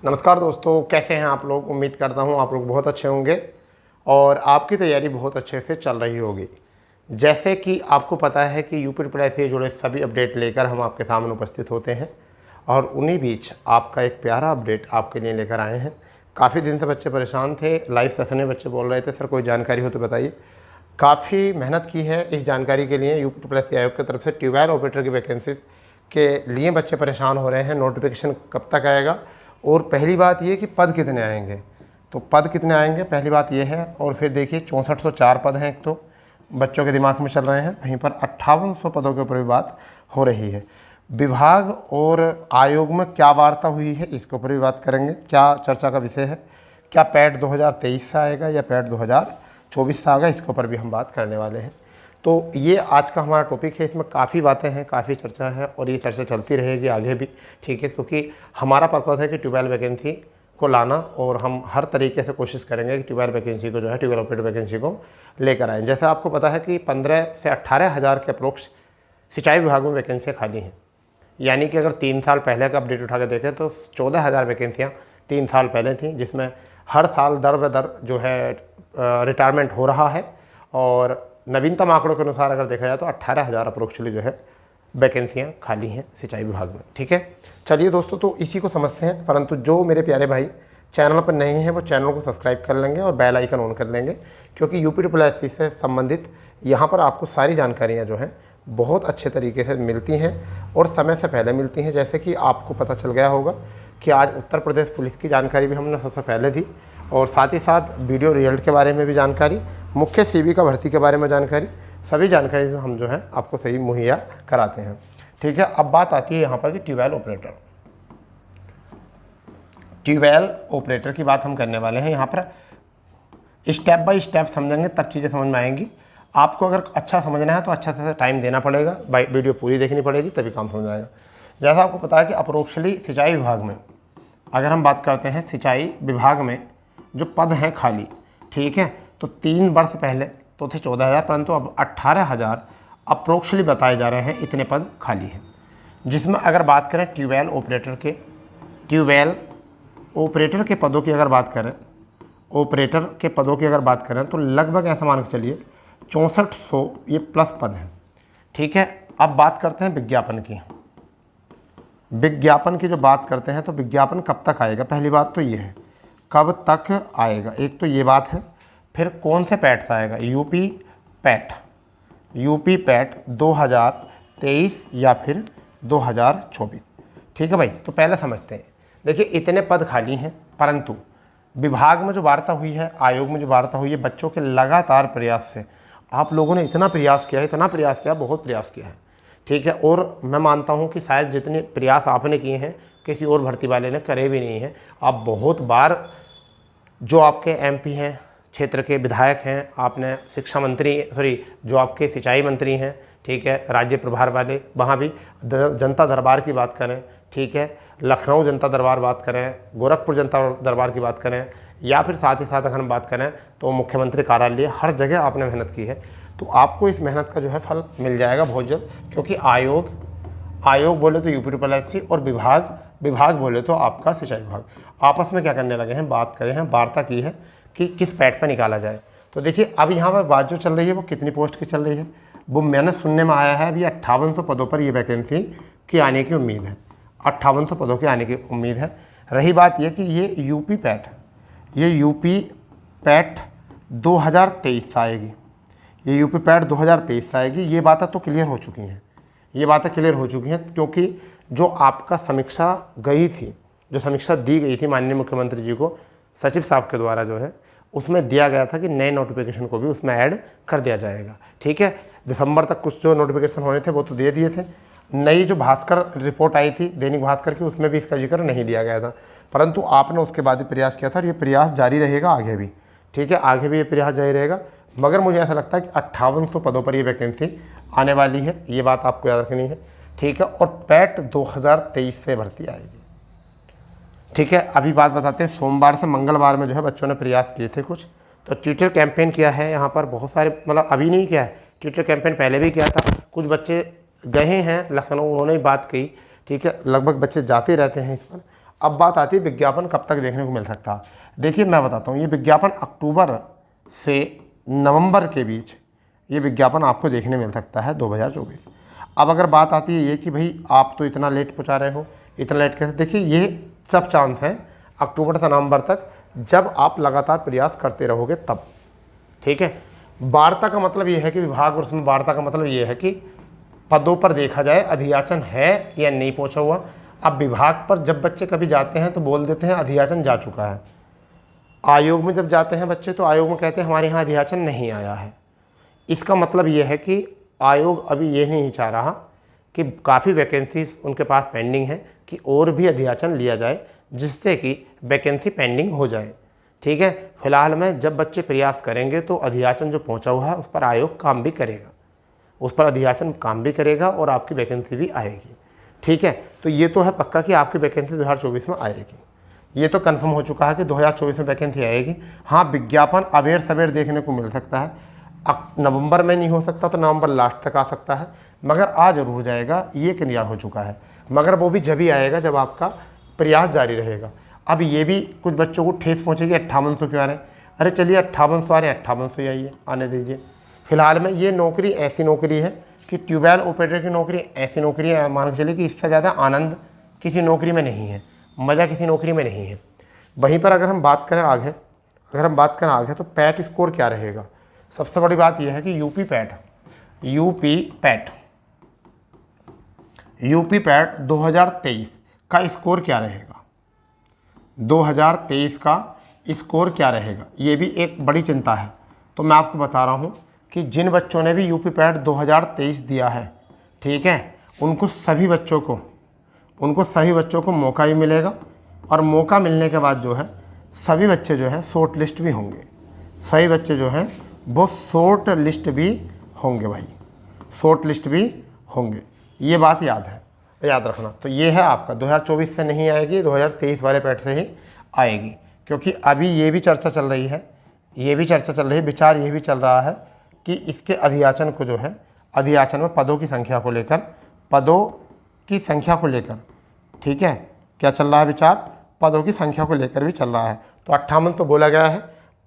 नमस्कार दोस्तों, कैसे हैं आप लोग। उम्मीद करता हूं आप लोग बहुत अच्छे होंगे और आपकी तैयारी बहुत अच्छे से चल रही होगी। जैसे कि आपको पता है कि यूपी ट्रिपल एस से जुड़े सभी अपडेट लेकर हम आपके सामने उपस्थित होते हैं और उन्हीं बीच आपका एक प्यारा अपडेट आपके लिए लेकर आए हैं। काफ़ी दिन से बच्चे परेशान थे, लाइव सेशन में बच्चे बोल रहे थे सर कोई जानकारी हो तो बताइए। काफ़ी मेहनत की है इस जानकारी के लिए। यूपी ट्रिपल एस आयोग की तरफ से ट्यूबवेल ऑपरेटर की वैकेंसी के लिए बच्चे परेशान हो रहे हैं। नोटिफिकेशन कब तक आएगा और पहली बात ये कि पद कितने आएंगे। तो पद कितने आएंगे पहली बात ये है। और फिर देखिए 6404 पद हैं, एक तो बच्चों के दिमाग में चल रहे हैं, वहीं पर 5800 पदों के ऊपर भी बात हो रही है। विभाग और आयोग में क्या वार्ता हुई है इसके ऊपर भी बात करेंगे, क्या चर्चा का विषय है, क्या पैट 2023 से आएगा या पैट 2024 से आएगा, इसके ऊपर भी हम बात करने वाले हैं। तो ये आज का हमारा टॉपिक है। इसमें काफ़ी बातें हैं, काफ़ी चर्चा है और ये चर्चा चलती रहेगी आगे भी, ठीक है। क्योंकि हमारा पर्पज़ है कि ट्यूबवेल वैकेंसी को लाना और हम हर तरीके से कोशिश करेंगे कि ट्यूबवेल वैकेंसी को जो है ट्यूबवेल ऑपरेटर वैकेंसी को लेकर आएँ। जैसे आपको पता है कि 15 से 18 हज़ार के अप्रोक्स सिंचाई विभाग में वैकेंसियाँ खाली हैं। यानी कि अगर 3 साल पहले का अपडेट उठा के देखें तो 14,000 वैकेंसियाँ 3 साल पहले थी, जिसमें हर साल दर ब दर जो है रिटायरमेंट हो रहा है। और नवीनतम आंकड़ों के अनुसार अगर देखा जाए तो 18,000 अप्रोक्चुअली जो है वैकेंसियाँ खाली हैं सिंचाई विभाग में, ठीक है। चलिए दोस्तों, तो इसी को समझते हैं। परंतु जो मेरे प्यारे भाई चैनल पर नए हैं वो चैनल को सब्सक्राइब कर लेंगे और बेल आइकन ऑन कर लेंगे, क्योंकि यूपी ट्रिपल एस से संबंधित यहाँ पर आपको सारी जानकारियाँ जो हैं बहुत अच्छे तरीके से मिलती हैं और समय से पहले मिलती हैं। जैसे कि आपको पता चल गया होगा कि आज उत्तर प्रदेश पुलिस की जानकारी भी हमने सबसे पहले दी और साथ ही साथ वीडियो रिजल्ट के बारे में भी जानकारी, मुख्य सीवी का भर्ती के बारे में जानकारी, सभी जानकारी से हम जो है आपको सही मुहैया कराते हैं, ठीक है। अब बात आती है यहाँ पर कि ट्यूबवेल ऑपरेटर की बात हम करने वाले हैं। यहाँ पर स्टेप बाय स्टेप समझेंगे तब चीज़ें समझ में आएंगी। आपको अगर अच्छा समझना है तो अच्छा से टाइम देना पड़ेगा, वीडियो पूरी देखनी पड़ेगी तभी काम समझ आएगा। जैसा आपको पता है कि अप्रोक्चुअली सिंचाई विभाग में अगर हम बात करते हैं, सिंचाई विभाग में जो पद हैं खाली, ठीक है, तो 3 वर्ष पहले तो थे 14,000, परंतु अब 18,000 अप्रोक्चुअली बताए जा रहे हैं, इतने पद खाली हैं। जिसमें अगर बात करें ट्यूबवेल ऑपरेटर के पदों की अगर बात करें, तो लगभग ऐसा मान के चलिए 6400 ये प्लस पद हैं, ठीक है। अब बात करते हैं विज्ञापन की जो बात करते हैं तो विज्ञापन कब तक आएगा, पहली बात तो ये है कब तक आएगा, एक तो ये बात है। फिर कौन से पैट से आएगा, यूपी पैट 2023 या फिर 2024, ठीक है भाई। तो पहले समझते हैं। देखिए इतने पद खाली हैं, परंतु विभाग में जो वार्ता हुई है, आयोग में जो वार्ता हुई है, बच्चों के लगातार प्रयास से आप लोगों ने इतना प्रयास किया, बहुत प्रयास किया है, ठीक है। और मैं मानता हूं कि शायद जितने प्रयास आपने किए हैं किसी और भर्ती वाले ने करे भी नहीं हैं। आप बहुत बार जो आपके एमपी हैं, क्षेत्र के विधायक हैं, आपने जो आपके सिंचाई मंत्री हैं, ठीक है, राज्य प्रभार वाले, वहाँ भी जनता दरबार की बात करें, ठीक है, लखनऊ जनता दरबार बात करें, गोरखपुर जनता दरबार की बात करें, या फिर साथ ही साथ अगर हम बात करें तो मुख्यमंत्री कार्यालय, हर जगह आपने मेहनत की है। तो आपको इस मेहनत का जो है फल मिल जाएगा बहुत जल्द, क्योंकि आयोग बोले तो यूपी ट्रिपल एस और विभाग बोले तो आपका सिंचाई विभाग आपस में क्या करने लगे हैं, बात करें हैं, वार्ता की है कि किस पैट पर निकाला जाए। तो देखिए अब यहाँ पर बात जो चल रही है वो कितनी पोस्ट की चल रही है, वो मैंने सुनने में आया है अभी 5800 पदों पर ये वैकेंसी की आने की उम्मीद है, 5800 पदों की आने की उम्मीद है। रही बात ये कि ये यूपी पैट 2023 से आएगी, ये बातें तो क्लियर हो चुकी हैं, क्योंकि जो आपका समीक्षा दी गई थी माननीय मुख्यमंत्री जी को सचिव साहब के द्वारा जो है, उसमें दिया गया था कि नए नोटिफिकेशन को भी उसमें ऐड कर दिया जाएगा, ठीक है। दिसंबर तक कुछ जो नोटिफिकेशन होने थे वो तो दे दिए थे। नई जो भास्कर रिपोर्ट आई थी दैनिक भास्कर की, उसमें भी इसका जिक्र नहीं दिया गया था, परंतु आपने उसके बाद ही प्रयास किया था और ये प्रयास जारी रहेगा आगे भी, ठीक है, आगे भी ये प्रयास जारी रहेगा। मगर मुझे ऐसा लगता है कि 5800 पदों पर ये वैकेंसी आने वाली है, ये बात आपको याद रखनी है, ठीक है। और पैट 2023 से भर्ती आएगी, ठीक है। अभी बात बताते हैं, सोमवार से मंगलवार में जो है बच्चों ने प्रयास किए थे कुछ, तो ट्विटर कैंपेन किया है यहाँ पर बहुत सारे, मतलब अभी नहीं किया है, ट्विटर कैंपेन पहले भी किया था। कुछ बच्चे गए हैं लखनऊ, उन्होंने ही बात कही, ठीक है, लगभग बच्चे जाते रहते हैं इस पर। अब बात आती है विज्ञापन कब तक देखने को मिल सकता है। देखिए मैं बताता हूँ, ये विज्ञापन अक्टूबर से नवंबर के बीच ये विज्ञापन आपको देखने मिल सकता है 2024। अब अगर बात आती है ये कि भाई आप तो इतना लेट पहुँचा रहे हो, इतना लेट कैसे, देखिए ये सब चांस हैं अक्टूबर से नवंबर तक, जब आप लगातार प्रयास करते रहोगे तब। ठीक है, वार्ता का मतलब ये है कि विभाग, और उसमें वार्ता का मतलब ये है कि पदों पर देखा जाए अधियाचन है या नहीं पहुंचा हुआ। अब विभाग पर जब बच्चे कभी जाते हैं तो बोल देते हैं अधियाचन जा चुका है। आयोग में जब जाते हैं बच्चे तो आयोग में कहते हैं हमारे यहाँ अधियाचन नहीं आया है। इसका मतलब ये है कि आयोग अभी ये नहीं चाह रहा कि काफ़ी वैकेंसीज उनके पास पेंडिंग है कि और भी अधियाचन लिया जाए, जिससे कि वैकेंसी पेंडिंग हो जाए। ठीक है, फिलहाल में जब बच्चे प्रयास करेंगे तो अधियाचन जो पहुंचा हुआ है उस पर आयोग काम भी करेगा, उस पर अधियाचन काम भी करेगा और आपकी वैकेंसी भी आएगी। ठीक है, तो ये तो है पक्का कि आपकी वैकेंसी 2024 में आएगी, ये तो कंफर्म हो चुका है कि 2024 में वैकेंसी आएगी। हाँ, विज्ञापन अवेर सवेर देखने को मिल सकता है, नवंबर में नहीं हो सकता तो नवंबर लास्ट तक आ सकता है, मगर आ जरूर जाएगा, ये क्लियर हो चुका है। मगर वो भी जब ही आएगा जब आपका प्रयास जारी रहेगा। अब ये भी कुछ बच्चों को ठेस पहुँचेगी 5800 क्यों आ रहे हैं, अरे चलिए 5800 आ रहे हैं, 5800 ही आइए, आने दीजिए। फिलहाल में ये नौकरी ऐसी नौकरी है कि ट्यूबवेल ऑपरेटर की नौकरी ऐसी नौकरी है, मान के चलिए कि इससे ज़्यादा आनंद किसी नौकरी में नहीं है, मज़ा किसी नौकरी में नहीं है। वहीं पर अगर हम बात करें आगे तो पैट स्कोर क्या रहेगा। सबसे बड़ी बात यह है कि यूपी पैट 2023 का स्कोर क्या रहेगा, 2023 का स्कोर क्या रहेगा, ये भी एक बड़ी चिंता है। तो मैं आपको बता रहा हूँ कि जिन बच्चों ने भी यूपी पैट 2023 दिया है, ठीक है, उनको सभी बच्चों को मौका भी मिलेगा, और मौका मिलने के बाद जो है सभी बच्चे जो हैं शॉर्ट लिस्ट भी होंगे, सभी बच्चे जो हैं वो शॉर्ट लिस्ट भी होंगे भाई, शॉर्ट लिस्ट भी होंगे, ये बात याद रखना। तो ये है आपका 2024 से नहीं आएगी, 2023 वाले पैट से ही आएगी, क्योंकि अभी ये भी चर्चा चल रही है, विचार ये भी चल रहा है कि इसके अधियाचन को जो है, अधियाचन में पदों की संख्या को लेकर, ठीक है, क्या चल रहा है विचार, पदों की संख्या को लेकर भी चल रहा है। तो 58 तो बोला गया है,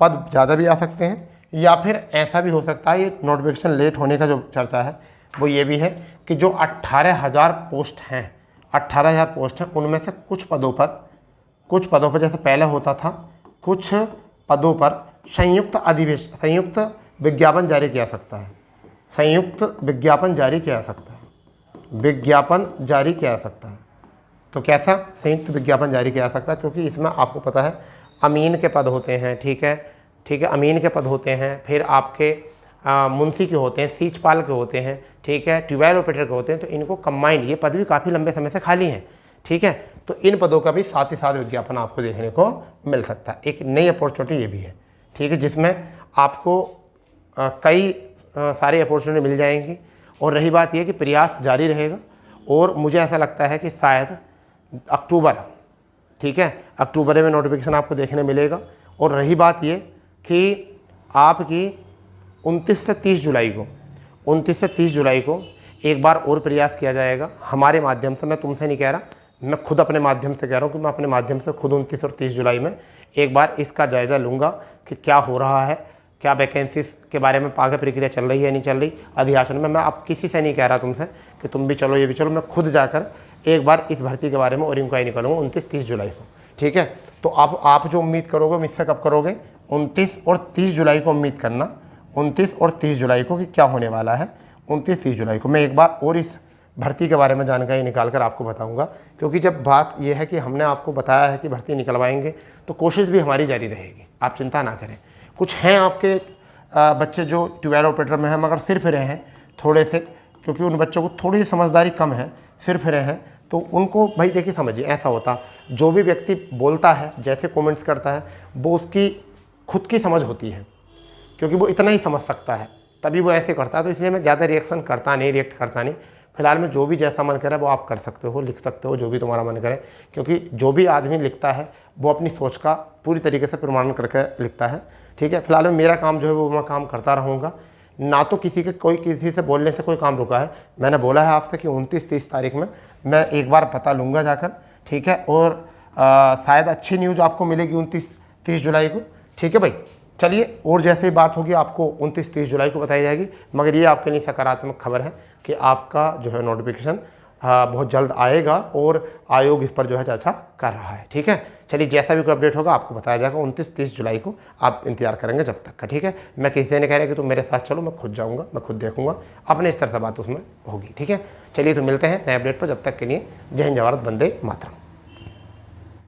पद ज़्यादा भी आ सकते हैं, या फिर ऐसा भी हो सकता है, ये नोटिफिकेशन लेट होने का जो चर्चा है वो ये भी है कि जो 18,000 पोस्ट हैं, 18,000 पोस्ट हैं, उनमें से कुछ पदों पर जैसे पहले होता था, कुछ पदों पर संयुक्त विज्ञापन जारी किया जा सकता है। तो कैसा संयुक्त विज्ञापन जारी किया जा सकता है, क्योंकि इसमें आपको पता है अमीन के पद होते हैं, ठीक है, अमीन के पद होते हैं, फिर आपके मुंशी के होते हैं, सीचपाल के होते हैं, ठीक है, ट्यूबवेल ऑपरेटर के होते हैं। तो इनको कंबाइंड, ये पद भी काफ़ी लंबे समय से खाली हैं, ठीक है, तो इन पदों का भी साथ ही साथ विज्ञापन आपको देखने को मिल सकता है। एक नई अपॉर्चुनिटी ये भी है, ठीक है, जिसमें आपको कई सारी अपॉर्चुनिटी मिल जाएंगी। और रही बात ये कि प्रयास जारी रहेगा, और मुझे ऐसा लगता है कि शायद अक्टूबर, ठीक है, अक्टूबर में नोटिफिकेशन आपको देखने मिलेगा। और रही बात ये कि आपकी 29 से 30 जुलाई को एक बार और प्रयास किया जाएगा हमारे माध्यम से। मैं तुमसे नहीं कह रहा, मैं खुद अपने माध्यम से कह रहा हूँ कि मैं अपने माध्यम से खुद 29 और 30 जुलाई में एक बार इसका जायज़ा लूँगा कि क्या हो रहा है, क्या वैकेंसीज के बारे में आगे प्रक्रिया चल रही है नहीं चल रही अधियाचन में। मैं अब किसी से नहीं कह रहा तुमसे कि तुम भी चलो ये भी चलो, मैं खुद जाकर एक बार इस भर्ती के बारे में और इंक्वायरी करूँगा 29-30 जुलाई को, ठीक है। तो आप जो उम्मीद करोगे मुझसे कब करोगे, 29 और 30 जुलाई को उम्मीद करना, 29 और 30 जुलाई को कि क्या होने वाला है। 29-30 जुलाई को मैं एक बार और इस भर्ती के बारे में जानकारी निकाल कर आपको बताऊंगा, क्योंकि जब बात यह है कि हमने आपको बताया है कि भर्ती निकलवाएंगे तो कोशिश भी हमारी जारी रहेगी, आप चिंता ना करें। कुछ हैं आपके बच्चे जो ट्यूबवेल ऑपरेटर में हैं मगर सिर फिरे हैं थोड़े से, क्योंकि उन बच्चों को थोड़ी सी समझदारी कम है, सिर फिरे हैं, तो उनको भाई देखिए समझिए ऐसा होता, जो भी व्यक्ति बोलता है जैसे कमेंट्स करता है वो उसकी खुद की समझ होती है, क्योंकि वो इतना ही समझ सकता है तभी वो ऐसे करता है। तो इसलिए मैं ज़्यादा रिएक्ट करता नहीं। फिलहाल में जो भी जैसा मन करे वो आप कर सकते हो, लिख सकते हो जो भी तुम्हारा मन करे, क्योंकि जो भी आदमी लिखता है वो अपनी सोच का पूरी तरीके से प्रमाण करके लिखता है, ठीक है। फिलहाल में मेरा काम जो है वो मैं काम करता रहूँगा, ना तो किसी से बोलने से कोई काम रुका है। मैंने बोला है आपसे कि 29-30 तारीख में मैं एक बार पता लूँगा जाकर, ठीक है, और शायद अच्छी न्यूज़ आपको मिलेगी 29-30 जुलाई को। ठीक है भाई, चलिए, और जैसे बात होगी आपको 29-30 जुलाई को बताई जाएगी। मगर ये आपके लिए सकारात्मक खबर है कि आपका जो है नोटिफिकेशन बहुत जल्द आएगा और आयोग इस पर जो है चर्चा कर रहा है। ठीक है, चलिए, जैसा भी कोई अपडेट होगा आपको बताया जाएगा 29-30 जुलाई को। आप इंतजार करेंगे जब तक का। ठीक है, मैं किसी से नहीं कह रहा कि तुम मेरे साथ चलो, मैं खुद जाऊँगा, मैं खुद देखूंगा, अपने स्तर से बात उसमें होगी। ठीक है, चलिए, तो मिलते हैं नए अपडेट पर। जब तक के लिए जय हिंद, जय भारत, वंदे मातरम।